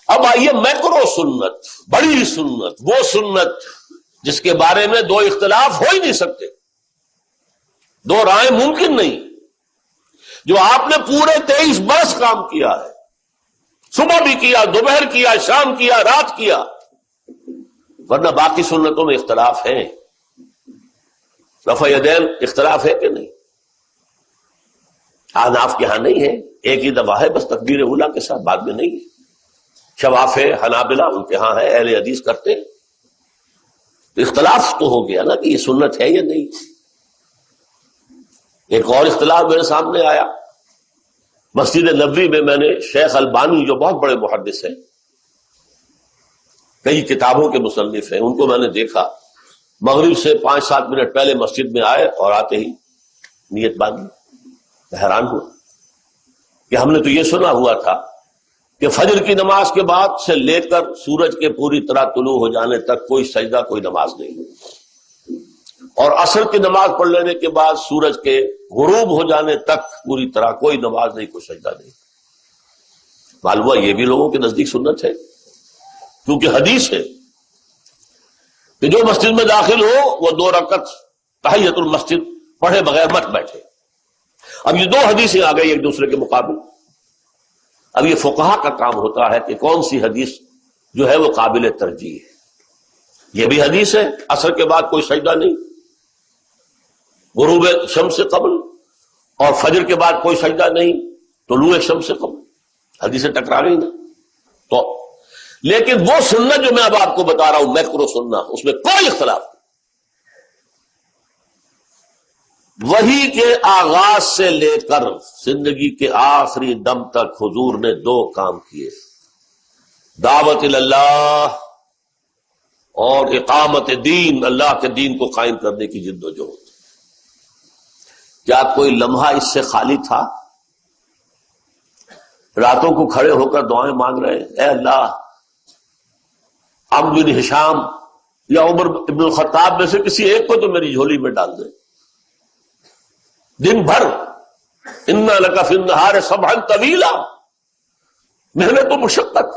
اب آئیے میکرو سنت، بڑی سنت، وہ سنت جس کے بارے میں دو اختلاف ہو ہی نہیں سکتے، دو رائے ممکن نہیں، جو آپ نے پورے 23 برس کام کیا ہے، صبح بھی کیا، دوپہر کیا، شام کیا، رات کیا، ورنہ باقی سنتوں میں اختلاف ہے، رفع یدین اختلاف ہے کہ نہیں؟ احناف کے ہاں نہیں ہے، ایک ہی دفعہ ہے بس تکبیر اولیٰ کے ساتھ، بعد میں نہیں ہے۔ شواف ہے، حنابلہ ان کے ہاں ہے، اہل حدیث کرتے ہیں، تو اختلاف تو ہو گیا نا کہ یہ سنت ہے یا نہیں۔ ایک اور اختلاف میرے سامنے آیا، مسجد نبوی میں میں نے شیخ البانی جو بہت بڑے محدث ہیں، کئی کتابوں کے مصنف ہیں، ان کو میں نے دیکھا مغرب سے 5-7 منٹ پہلے مسجد میں آئے اور آتے ہی نیت باندھی۔ حیران ہوا کہ ہم نے تو یہ سنا ہوا تھا کہ فجر کی نماز کے بعد سے لے کر سورج کے پوری طرح طلوع ہو جانے تک کوئی سجدہ، کوئی نماز نہیں، اور عصر کی نماز پڑھ لینے کے بعد سورج کے غروب ہو جانے تک پوری طرح کوئی نماز نہیں، کوئی سجدہ نہیں۔ معلوم ہوا یہ بھی لوگوں کے نزدیک سنت ہے، کیونکہ حدیث ہے کہ جو مسجد میں داخل ہو وہ 2 رکعت تحیۃ المسجد پڑھے بغیر مت بیٹھے۔ اب یہ 2 حدیثیں آ گئی ایک دوسرے کے مقابل، اب یہ فقہا کا کام ہوتا ہے کہ کون سی حدیث جو ہے وہ قابل ترجیح ہے۔ یہ بھی حدیث ہے عصر کے بعد کوئی سجدہ نہیں، غروب شمس سے قبل، اور فجر کے بعد کوئی سجدہ نہیں، طلوع شمس سے قبل، حدیثیں ٹکرا گئی نا۔ تو لیکن وہ سنت جو میں اب آپ کو بتا رہا ہوں، میکرو سننا، اس میں کوئی اختلاف نہیں۔ وحی کے آغاز سے لے کر زندگی کے آخری دم تک حضور نے 2 کام کیے، دعوت اللہ اور اقامت دین، اللہ کے دین کو قائم کرنے کی جد و جہد۔ کیا کوئی لمحہ اس سے خالی تھا؟ راتوں کو کھڑے ہو کر دعائیں مانگ رہے ہیں، اے اللہ عمرو بن ہشام یا عمر ابن الخطاب میں سے کسی ایک کو تو میری جھولی میں ڈال دے، دن بھر انا لک فی النہار سبحا طویلا، محنت و مشقت۔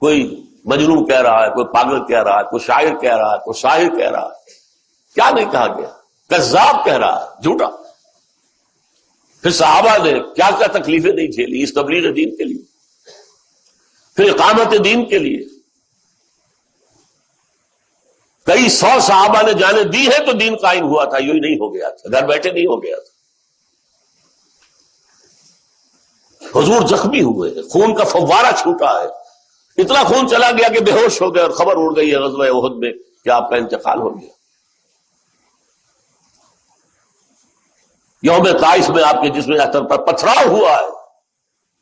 کوئی مجنون کہہ رہا ہے، کوئی پاگل کہہ رہا ہے، کوئی شاعر کہہ رہا ہے، کوئی شاعر کہہ رہا ہے، کیا نہیں کہا گیا، کذاب کہہ رہا ہے، جھوٹا۔ پھر صحابہ نے کیا کیا تکلیفیں نہیں جھیلی اس تبلیغ دین کے لیے، پھر اقامت دین کے لیے۔ کئی 100 صحابہ نے جانیں دی ہے تو دین قائم ہوا تھا، یوں ہی نہیں ہو گیا تھا، گھر بیٹھے نہیں ہو گیا تھا۔ حضور زخمی ہوئے، خون کا فوارہ چھوٹا ہے، اتنا خون چلا گیا کہ بے ہوش ہو گئے، اور خبر اڑ گئی ہے غزوہ احد میں کہ آپ کا انتقال ہو گیا۔ یوم طائف میں آپ کے جسم اختر پر پتھراؤ ہوا ہے،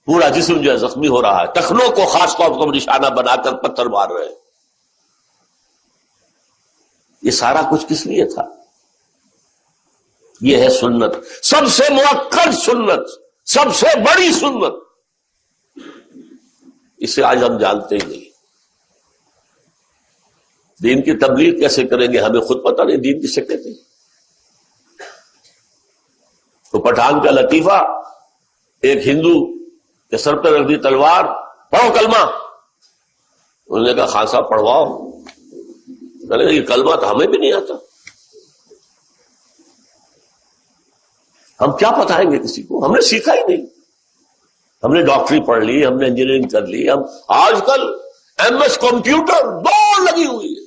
پورا جسم جو ہے زخمی ہو رہا ہے، ٹخنوں کو خاص طور پر نشانہ بنا کر پتھر مار رہے ہیں۔ یہ سارا کچھ کس لیے تھا؟ یہ ہے سنت، سب سے مؤکد سنت، سب سے بڑی سنت۔ اسے آج ہم جانتے ہی نہیں۔ دین کی تبلیغ کیسے کریں گے ہمیں خود پتہ نہیں، دین کسے کہتے ہیں۔ تو پٹھان کا لطیفہ، ایک ہندو کے سر پہ رکھ دی تلوار، پڑھو کلمہ۔ انہوں نے کہا خان صاحب پڑھواؤ۔ یہ کلمہ تو ہمیں بھی نہیں آتا، ہم کیا بتائیں گے کسی کو، ہم نے سیکھا ہی نہیں۔ ہم نے ڈاکٹری پڑھ لی، ہم نے انجینئرنگ کر لی، ہم آج کل ایم ایس کمپیوٹر دوڑ لگی ہوئی ہے۔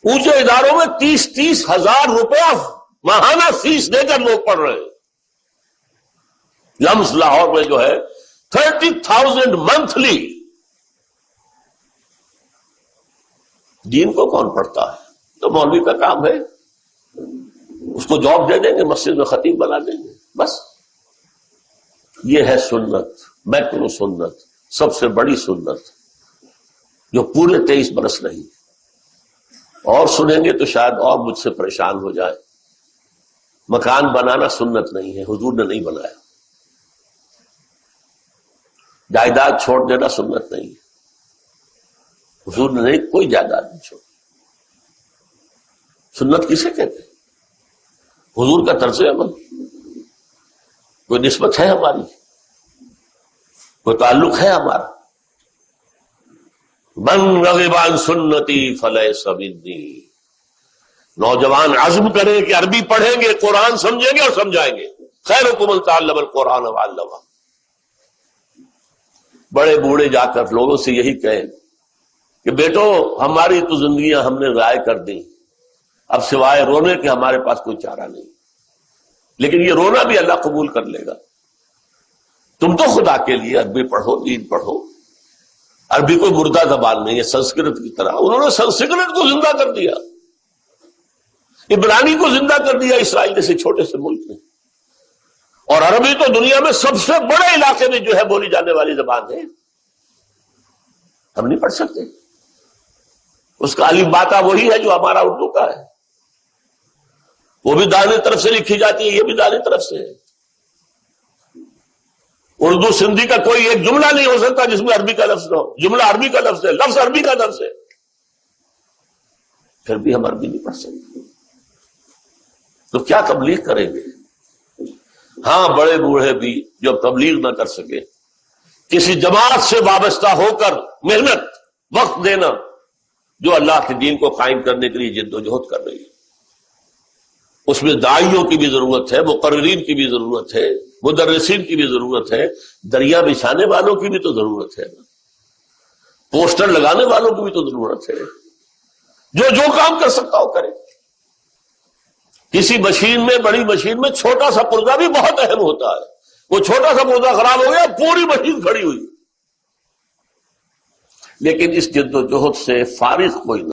اونچے اداروں میں 30 ہزار روپیہ ماہانہ فیس دے کر لوگ پڑھ رہے ہیں۔ لمس لاہور میں جو ہے 30,000 منتھلی۔ دین کو کون پڑھتا ہے؟ تو مولوی کا کام ہے، اس کو جاب دے دیں گے، مسجد میں خطیب بنا دیں گے، بس۔ یہ ہے سنت، میکرو سنت، سب سے بڑی سنت، جو پورے 23 برس نہیں۔ اور سنیں گے تو شاید اور مجھ سے پریشان ہو جائے۔ مکان بنانا سنت نہیں ہے، حضور نے نہیں بنایا۔ جائیداد چھوڑ دینا سنت نہیں ہے، حضور نے نہیں، کوئی جائیداد نہیں چھوڑی۔ سنت کسے کہتے ہیں؟ حضور کا طرز عمل، کوئی نسبت ہے ہماری؟ کوئی تعلق ہے ہمارا؟ من رغب عن سنتی فلیس منی. نوجوان عزم کریں کہ عربی پڑھیں گے، قرآن سمجھیں گے اور سمجھائیں گے. خیرکم من تعلم القرآن وعلمہ. بڑے بوڑھے جا کر لوگوں سے یہی کہیں کہ بیٹو ہماری تو زندگیاں ہم نے ضائع کر دی، اب سوائے رونے کے ہمارے پاس کوئی چارہ نہیں. لیکن یہ رونا بھی اللہ قبول کر لے گا. تم تو خدا کے لیے عربی پڑھو، دین پڑھو. عربی کوئی مردہ زبان نہیں ہے سنسکرت کی طرح. انہوں نے سنسکرت کو زندہ کر دیا، عبرانی کو زندہ کر دیا اسرائیل جیسے چھوٹے سے ملک میں. اور عربی تو دنیا میں سب سے بڑے علاقے میں جو ہے بولی جانے والی زبان ہے. ہم نہیں پڑھ سکتے. اس کا الف باتا وہی ہے جو ہمارا اردو کا ہے. وہ بھی دائیں طرف سے لکھی جاتی ہے، یہ بھی دائیں طرف سے ہے. اردو سندھی کا کوئی ایک جملہ نہیں ہو سکتا جس میں عربی کا لفظ نہ ہو. جملہ عربی کا لفظ ہے، لفظ عربی کا لفظ ہے. پھر بھی ہم عربی نہیں پڑھ سکتے تو کیا تبلیغ کریں گے؟ ہاں بڑے بوڑھے بھی جو تبلیغ نہ کر سکے، کسی جماعت سے وابستہ ہو کر محنت وقت دینا جو اللہ کے دین کو قائم کرنے کے لیے جد و جہد کر رہی ہے. اس میں داعیوں کی بھی ضرورت ہے، مقررین کی بھی ضرورت ہے، مدرسین کی بھی ضرورت ہے، دریا بچھانے والوں کی بھی تو ضرورت ہے، پوسٹر لگانے والوں کی بھی تو ضرورت ہے. جو کام کر سکتا ہو کرے. کسی مشین میں، بڑی مشین میں چھوٹا سا پرزہ بھی بہت اہم ہوتا ہے. وہ چھوٹا سا پرزہ خراب ہو گیا پوری مشین کھڑی ہوئی. لیکن اس جد و جہد سے فارغ کوئی نہیں.